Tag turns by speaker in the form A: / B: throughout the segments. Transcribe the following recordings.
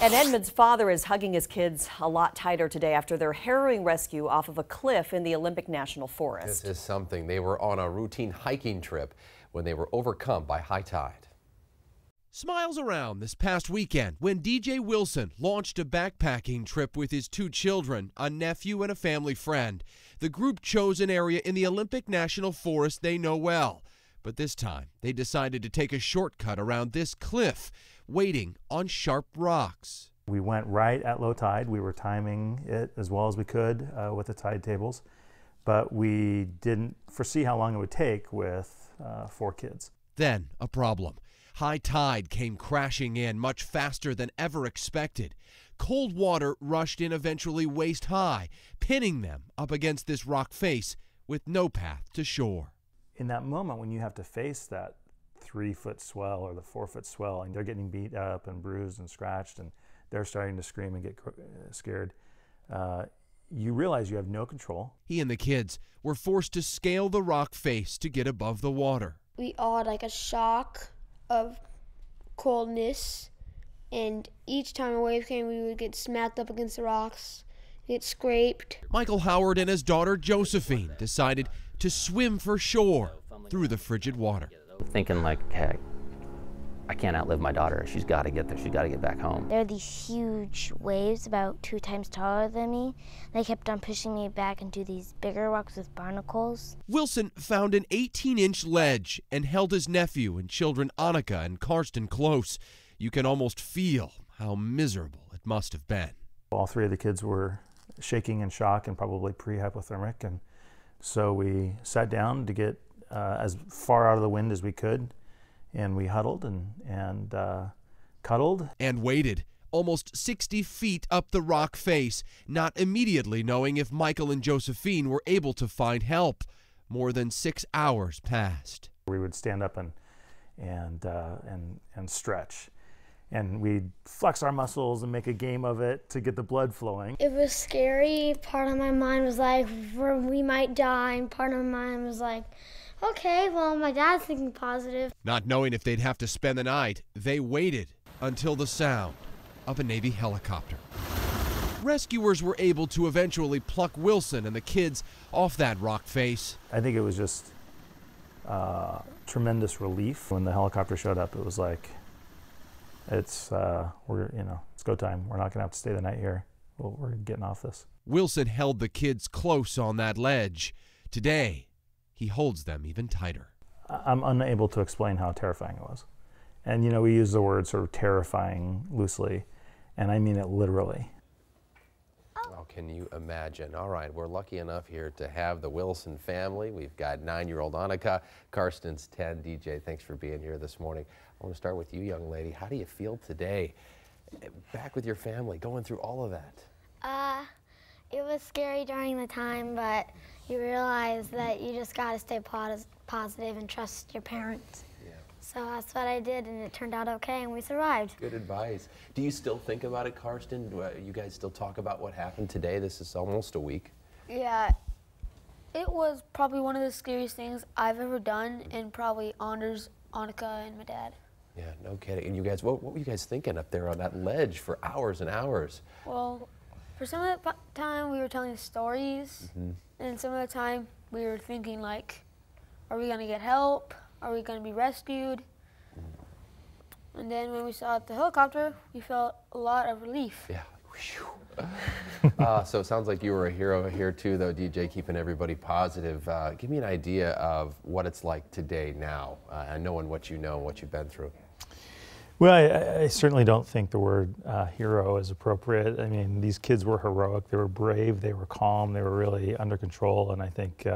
A: And Edmonds' father is hugging his kids a lot tighter today after their harrowing rescue off of a cliff in the Olympic National Forest.
B: This is something. They were on a routine hiking trip when they were overcome by high tide.
C: Smiles around this past weekend when DJ Wilson launched a backpacking trip with his 2 children, a nephew and a family friend. The group chose an area in the Olympic National Forest they know well. But this time, they decided to take a shortcut around this cliff, waiting on sharp rocks.
D: We went right at low tide. We were timing it as well as we could with the tide tables, but we didn't foresee how long it would take with 4 kids.
C: Then a problem. High tide came crashing in much faster than ever expected. Cold water rushed in eventually waist high, pinning them up against this rock face with no path to shore.
D: In that moment when you have to face that 3-foot swell or the 4-foot swell, and they're getting beat up and bruised and scratched, and they're starting to scream and get scared, you realize you have no control.
C: He and the kids were forced to scale the rock face to get above the water.
E: We all had like a shock of coldness, and each time a wave came, we would get smacked up against the rocks, get scraped.
C: Michael Howard and his daughter Josephine decided to swim for shore through the frigid water.
F: Thinking like, heck, I can't outlive my daughter. She's got to get there. She's got to get back home.
G: There are these huge waves about 2 times taller than me. They kept on pushing me back into these bigger rocks with barnacles.
C: Wilson found an 18-inch ledge and held his nephew and children Annika and Karsten close. You can almost feel how miserable it must have been.
D: All 3 of the kids were shaking in shock and probably pre-hypothermic, and so we sat down to get as far out of the wind as we could, and we huddled and cuddled.
C: And waited almost 60 feet up the rock face, not immediately knowing if Michael and Josephine were able to find help. More than 6 hours passed.
D: We would stand up and stretch, and we'd flex our muscles and make a game of it to get the blood flowing.
E: It was scary. Part of my mind was like, we might die, and part of my mind was like, okay, well, my dad's thinking positive.
C: Not knowing if they'd have to spend the night, they waited until the sound of a Navy helicopter. Rescuers were able to eventually pluck Wilson and the kids off that rock face.
D: I think it was just tremendous relief when the helicopter showed up. It was like, it's go time. We're not gonna have to stay the night here. We're getting off this.
C: Wilson held the kids close on that ledge. Today, he holds them even tighter.
D: I'm unable to explain how terrifying it was. And we use the word sort of terrifying loosely, and I mean it literally.
B: Oh, can you imagine? All right, we're lucky enough here to have the Wilson family. We've got 9-year-old Annika, Karsten's 10. DJ, thanks for being here this morning. I want to start with you, young lady. How do you feel today? Back with your family, going through all of that.
E: It was scary during the time, but you realize that you just got to stay positive and trust your parents.
B: Yeah.
E: So that's what I did, and it turned out okay, and we survived.
B: Good advice. Do you still think about it, Karsten? Do you guys still talk about what happened today? This is almost a week.
E: Yeah, it was probably one of the scariest things I've ever done, and probably honors Annika and my dad.
B: Yeah, no kidding. And you guys, what were you guys thinking up there on that ledge for hours and hours?
E: Well, for some of the time we were telling stories, and some of the time we were thinking like, are we going to get help? Are we going to be rescued? And then when we saw the helicopter, we felt a lot of relief.
B: Yeah. So it sounds like you were a hero here too, though, DJ, keeping everybody positive. Give me an idea of what it's like today now, knowing what you know, what you've been through.
D: Well, I certainly don't think the word hero is appropriate. I mean, these kids were heroic. They were brave. They were calm. They were really under control. And I think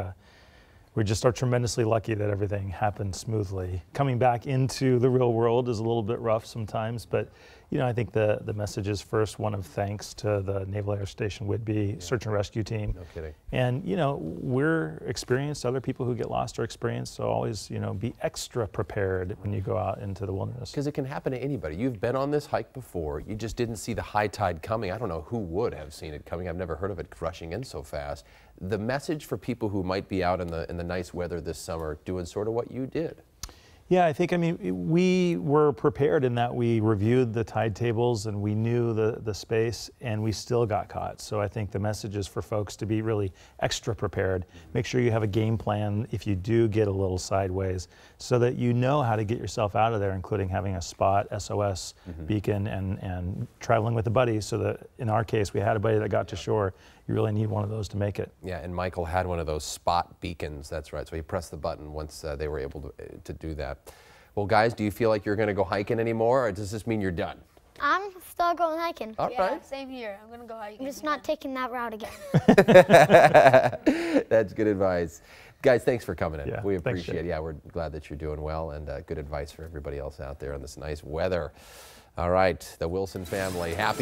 D: we just are tremendously lucky that everything happened smoothly. Coming back into the real world is a little bit rough sometimes, but I think the message is first one of thanks to the Naval Air Station Whitby search and rescue team.
B: No kidding.
D: And we're experienced. Other people who get lost are experienced. So always be extra prepared when you go out into the wilderness.
B: Because it can happen to anybody. You've been on this hike before. You just didn't see the high tide coming. I don't know who would have seen it coming. I've never heard of it rushing in so fast. The message for people who might be out in the nice weather this summer doing sort of what you did.
D: Yeah, I think, I mean, we were prepared in that we reviewed the tide tables and we knew the space, and we still got caught. So I think the message is for folks to be really extra prepared. Make sure you have a game plan if you do get a little sideways, so that you know how to get yourself out of there, including having a spot SOS beacon and traveling with a buddy, so that in our case, we had a buddy that got to shore. You really need one of those to make it.
B: Yeah, and Michael had one of those spot beacons, that's right. So he pressed the button once they were able to do that. Well, guys, do you feel like you're going to go hiking anymore, or does this mean you're done?
H: I'm still going hiking.
B: All right.
E: Same here. I'm gonna go hiking.
H: I'm just not taking that route again.
B: That's good advice. Guys, thanks for coming in.
D: Yeah,
B: We
D: thanks,
B: appreciate it.
D: Jake.
B: Yeah, we're glad that you're doing well, and good advice for everybody else out there in this nice weather. All right, the Wilson family, happy.